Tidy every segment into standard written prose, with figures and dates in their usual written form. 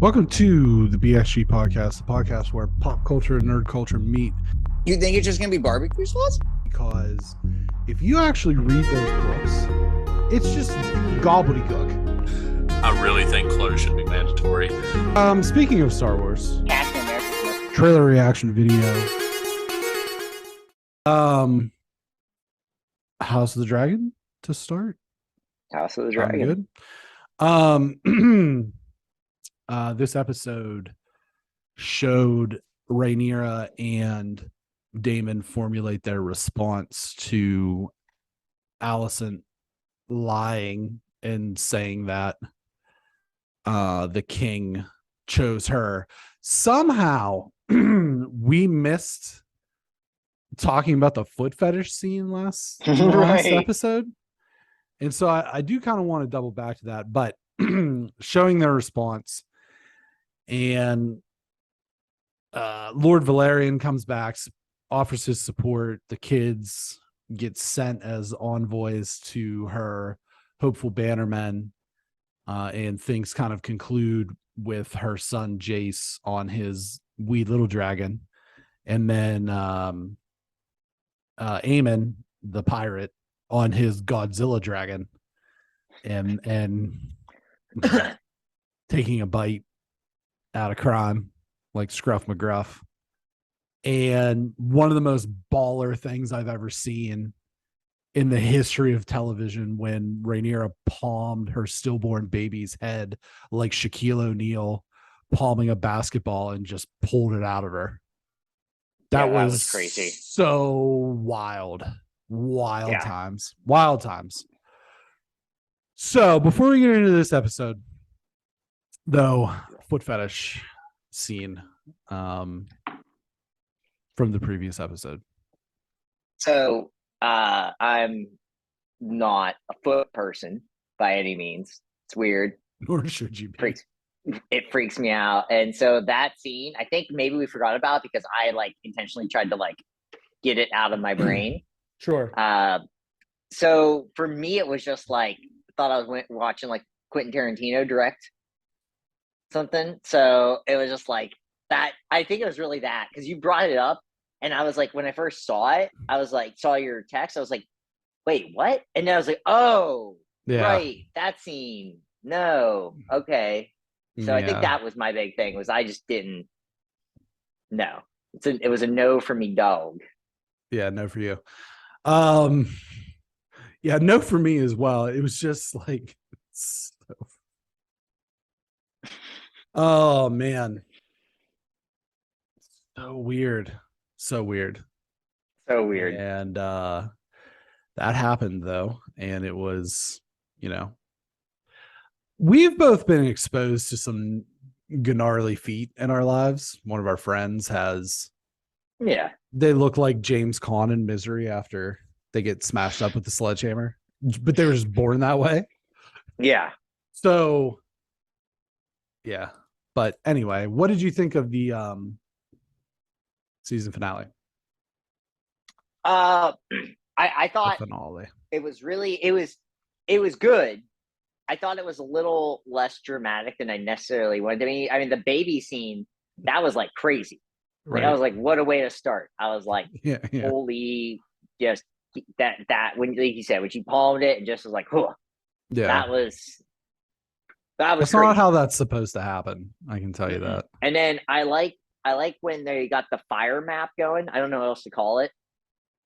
Welcome to the BXG Podcast, the podcast where pop culture and nerd culture meet. You think it's just going to be barbecue sauce? Because if you actually read those books, it's just gobbledygook. I really think clothes should be mandatory. Speaking of Star Wars, Captain America. trailer reaction video. House of the Dragon to start. House of the Dragon. Good. This episode showed Rhaynera and Daemon formulate their response to Alicent lying and saying that the king chose her. Somehow we missed talking about the foot fetish scene last episode. And so I do kind of want to double back to that, but showing their response, and Lord Valerian comes back, offers his support. The kids get sent as envoys to her hopeful bannermen, and things kind of conclude with her son Jace on his wee little dragon, and then Aemon, the pirate, on his Godzilla dragon, and taking a bite out of crime like Scruff McGruff. And one of the most baller things I've ever seen in the history of television, when Rhaenyra palmed her stillborn baby's head like Shaquille O'Neal palming a basketball and just pulled it out of her. That was crazy. So wild times. So before we get into this episode, though, foot fetish scene from the previous episode. So I'm not a foot person by any means. It's weird. Nor should you be. It freaks me out. And so that scene, I think maybe we forgot about because I intentionally tried to get it out of my brain. Sure. So for me, it was just thought I was watching Quentin Tarantino direct something. So it was just that. I think it was really that, because you brought it up, and I was when I first saw it, I was saw your text, I was wait, what? And then I was oh, yeah, right, that scene. No, okay. So I think that was my big thing, was I just didn't. No, it was a no for me, dog. Yeah, no for you. Yeah, no for me as well. It was just oh man, so weird. And that happened, though, and it was, we've both been exposed to some gnarly feet in our lives. One of our friends has, they look like James Caan in Misery after they get smashed up with the sledgehammer, but they were just born that way. Yeah. So, yeah. But anyway, what did you think of the season finale? I thought it was good. I thought it was a little less dramatic than I necessarily wanted to be. I mean, the baby scene, that was crazy. Right. I was what a way to start. I was holy, just that when, like you said, when she palmed it and just was huh. Yeah. That was That's crazy. Not how that's supposed to happen. I can tell you that. And then I like when they got the fire map going. I don't know what else to call it.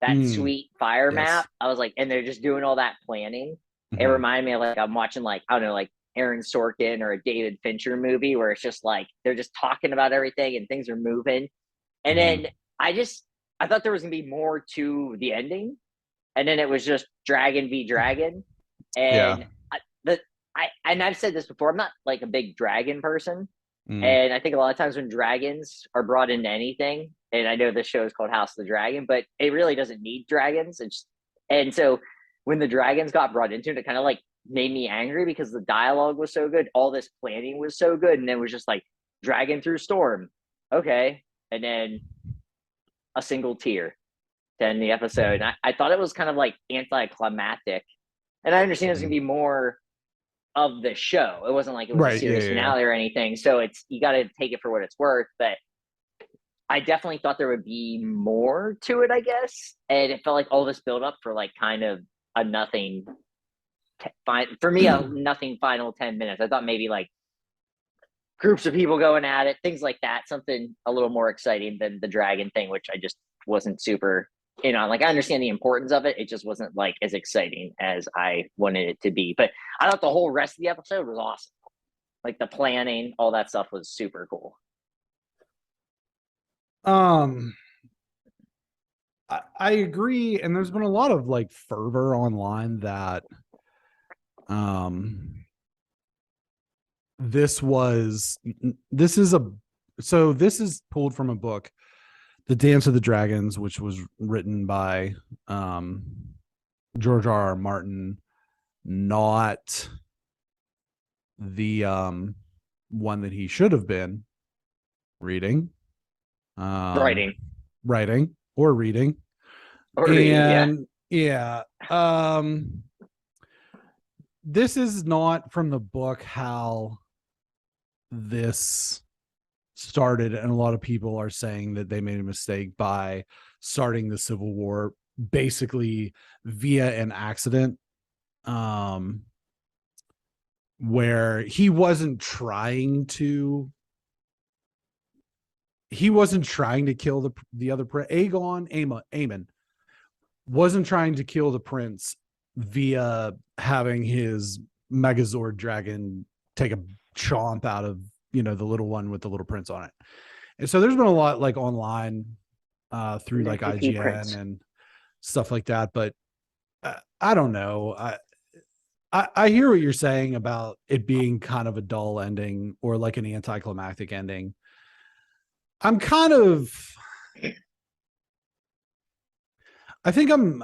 That sweet fire map. I was and they're just doing all that planning. It reminded me of I'm watching I don't know, Aaron Sorkin or a David Fincher movie, where it's just they're just talking about everything and things are moving. And then I thought there was gonna be more to the ending, and then it was just dragon v dragon. And I've said this before, I'm not a big dragon person. And I think a lot of times when dragons are brought into anything, and I know this show is called House of the Dragon, but it really doesn't need dragons. And so when the dragons got brought into it, it kind of made me angry, because the dialogue was so good, all this planning was so good, and it was just dragon through storm, okay, and then a single tear to end the episode. And I thought it was kind of anticlimactic, and I understand there's gonna be more of the show. It wasn't like it was Right, a series finale or anything. So you got to take it for what it's worth. But I definitely thought there would be more to it, I guess. And it felt like all this build up for like kind of a nothing. For me, a nothing final 10 minutes. I thought maybe like groups of people going at it, things like that. Something a little more exciting than the dragon thing, which I just wasn't super like I understand the importance of it. It just wasn't like as exciting as I wanted it to be. But I thought the whole rest of the episode was awesome. Like the planning, all that stuff was super cool. I agree, and there's been a lot of like fervor online that this is pulled from a book, The Dance of the Dragons, which was written by George R.R. Martin, not the one that he should have been reading. Writing or reading. This is not from the book how this started, and a lot of people are saying that they made a mistake by starting the Civil War basically via an accident, where he wasn't trying to kill the other prince. Aemon wasn't trying to kill the prince via having his Megazord dragon take a chomp out of the little one with the little prince on it. And so there's been a lot like online through like IGN and stuff like that, but I don't know. I hear what you're saying about it being kind of a dull ending or like an anticlimactic ending. I think I'm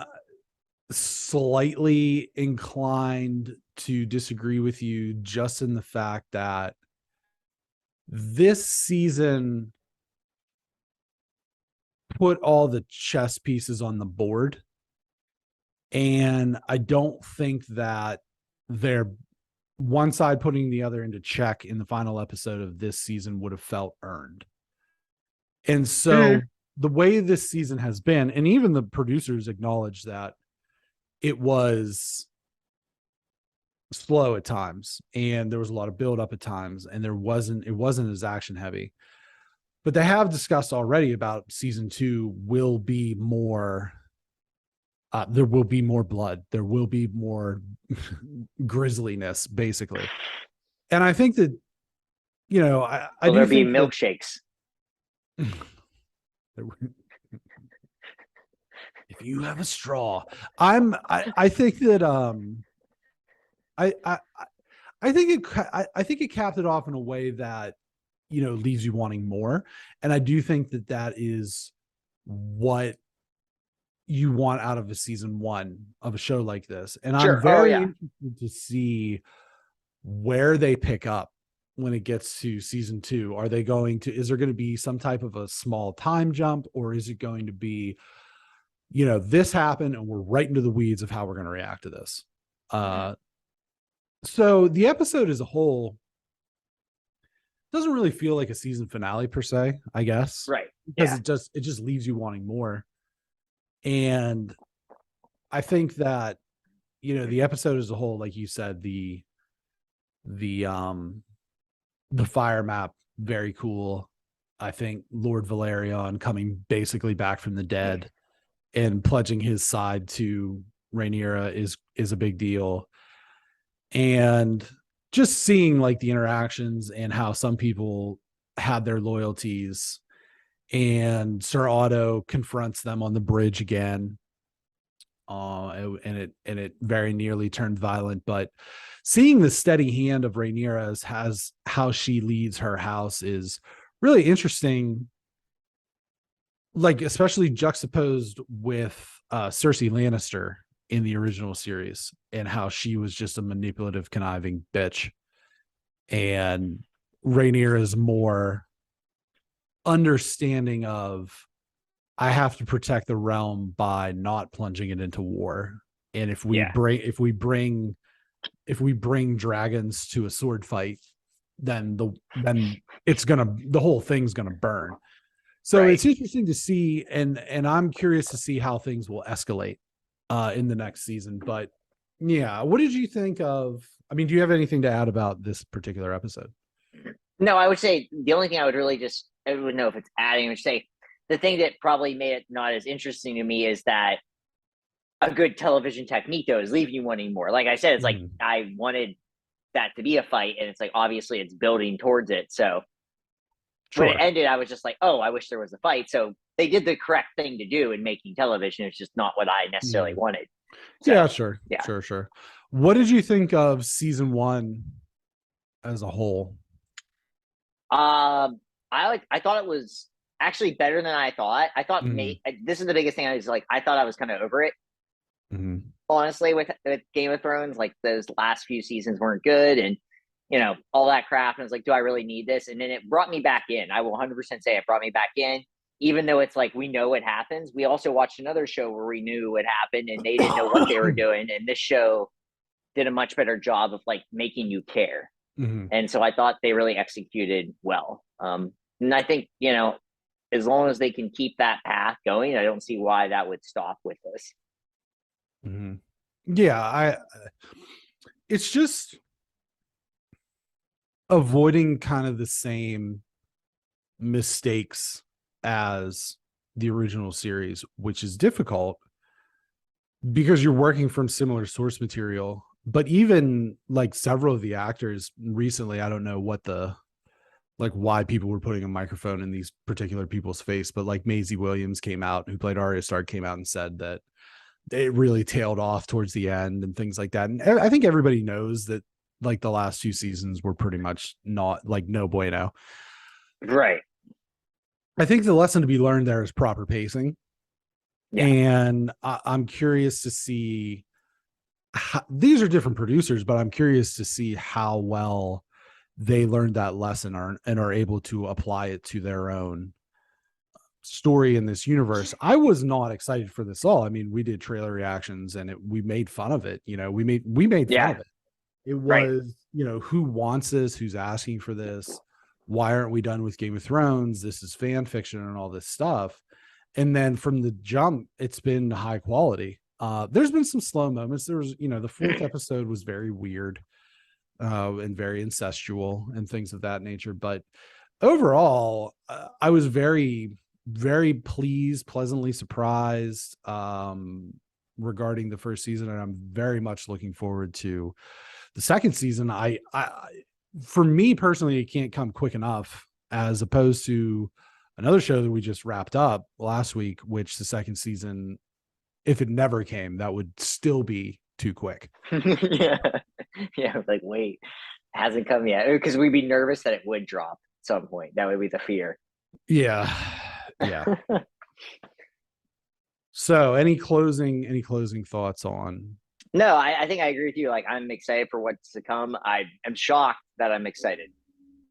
slightly inclined to disagree with you, just in the fact that this season put all the chess pieces on the board, and I don't think that they're one side putting the other into check in the final episode of this season would have felt earned. And so the way this season has been, and even the producers acknowledge that it was slow at times, and there was a lot of build up at times, and it wasn't as action heavy. But they have discussed already about season 2 will be more. There will be more blood. There will be more grisliness, basically. And I think that, I there'll be milkshakes. If you have a straw, I think that I think it capped it off in a way that leaves you wanting more, and I do think that is what you want out of a season 1 of a show like this. And I'm very interested to see where they pick up when it gets to season 2. Is there going to be some type of a small time jump, or is it going to be, this happened and we're right into the weeds of how we're going to react to this? So the episode as a whole doesn't really feel like a season finale per se, I guess. Right. Because it just leaves you wanting more. And I think that, the episode as a whole, like you said, the fire map, very cool. I think Lord Valerion coming basically back from the dead and pledging his side to Rhaenyra is a big deal. And just seeing like the interactions and how some people had their loyalties, and Sir Otto confronts them on the bridge again. And it very nearly turned violent, but seeing the steady hand of Rhaenyra as how she leads her house is really interesting. Like, especially juxtaposed with Cersei Lannister in the original series, and how she was just a manipulative, conniving bitch. And Rhaenyra is more understanding of, I have to protect the realm by not plunging it into war. And if we bring if we bring dragons to a sword fight, then the whole thing's gonna burn. So It's interesting to see, and I'm curious to see how things will escalate in the next season. But yeah, what did you think of? I mean, do you have anything to add about this particular episode? No, I would say the only thing I would know if it's adding, I would say the thing that probably made it not as interesting to me is that a good television technique, though, is leaving you wanting more. Like I said, it's like I wanted that to be a fight, and it's like obviously it's building towards it. So when it ended, I was just like, oh, I wish there was a fight. So they did the correct thing to do in making television. It's just not what I necessarily wanted. So, yeah, sure. What did you think of season 1 as a whole? I thought it was actually better than I thought. I thought this is the biggest thing. I thought I was kind of over it. Honestly, with Game of Thrones, like those last few seasons weren't good, and all that crap. And I was like, do I really need this? And then it brought me back in. I will 100% say it brought me back in, even though it's like we know what happens. We also watched another show where we knew what happened, and they didn't know what they were doing. And this show did a much better job of like making you care. And so I thought they really executed well. And I think, as long as they can keep that path going, I don't see why that would stop with this. Yeah, it's just avoiding kind of the same mistakes as the original series, which is difficult because you're working from similar source material. But even like several of the actors recently, I don't know why people were putting a microphone in these particular people's face, but like Maisie Williams came out, who played Arya Stark, came out and said that it really tailed off towards the end and things like that. And I think everybody knows that like the last 2 seasons were pretty much not like no bueno. Right. I think the lesson to be learned there is proper pacing. Yeah. And I'm curious to see these are different producers, but I'm curious to see how well they learned that lesson and are able to apply it to their own story in this universe. I was not excited for this all. I mean, we did trailer reactions and we made fun of it. We made fun of it. It was, who wants this? Who's asking for this? Why aren't we done with Game of Thrones? This is fan fiction and all this stuff. And then from the jump, it's been high quality. There's been some slow moments. There was, the 4th episode was very weird and very incestual and things of that nature. But overall, I was very, very pleased, pleasantly surprised regarding the first season. And I'm very much looking forward to the second season. For me personally, it can't come quick enough, as opposed to another show that we just wrapped up last week, which the second season, if it never came, that would still be too quick. Yeah. Like, wait, hasn't come yet, because we'd be nervous that it would drop at some point. That would be the fear. Yeah. So any closing thoughts on? No, I think I agree with you. Like, I'm excited for what's to come. I am shocked that I'm excited.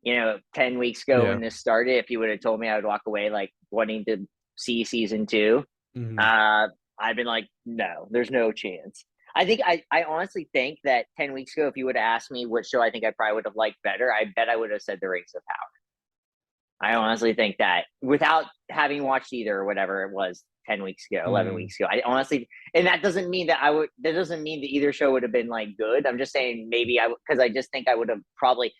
10 weeks ago when this started, if you would have told me I would walk away like wanting to see season 2, I've been like, no, there's no chance. I honestly think that 10 weeks ago, if you would have asked me what show I think I probably would have liked better, I bet I would have said The Rings of Power. I honestly think that, without having watched either or whatever it was 10 weeks ago, 11 weeks ago, I honestly, and that doesn't mean that that doesn't mean that either show would have been like good. I'm just saying maybe because I just think I would have probably,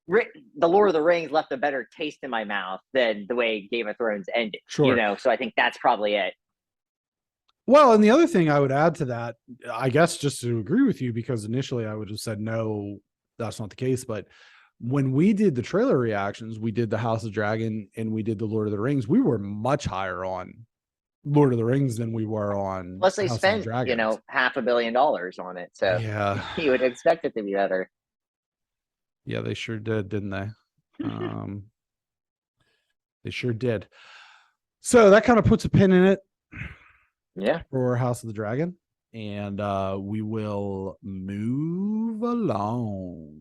The Lord of the Rings left a better taste in my mouth than the way Game of Thrones ended. Sure. So I think that's probably it. Well, and the other thing I would add to that, I guess, just to agree with you, because initially I would have said, no, that's not the case. But when we did the trailer reactions, we did the House of Dragon and we did the Lord of the Rings, we were much higher on Lord of the Rings than we were on. Plus they spent, $500 million on it. So yeah, you would expect it to be better. Yeah, they sure did, didn't they? They sure did. So that kind of puts a pin in it. Yeah. For House of the Dragon. And we will move along.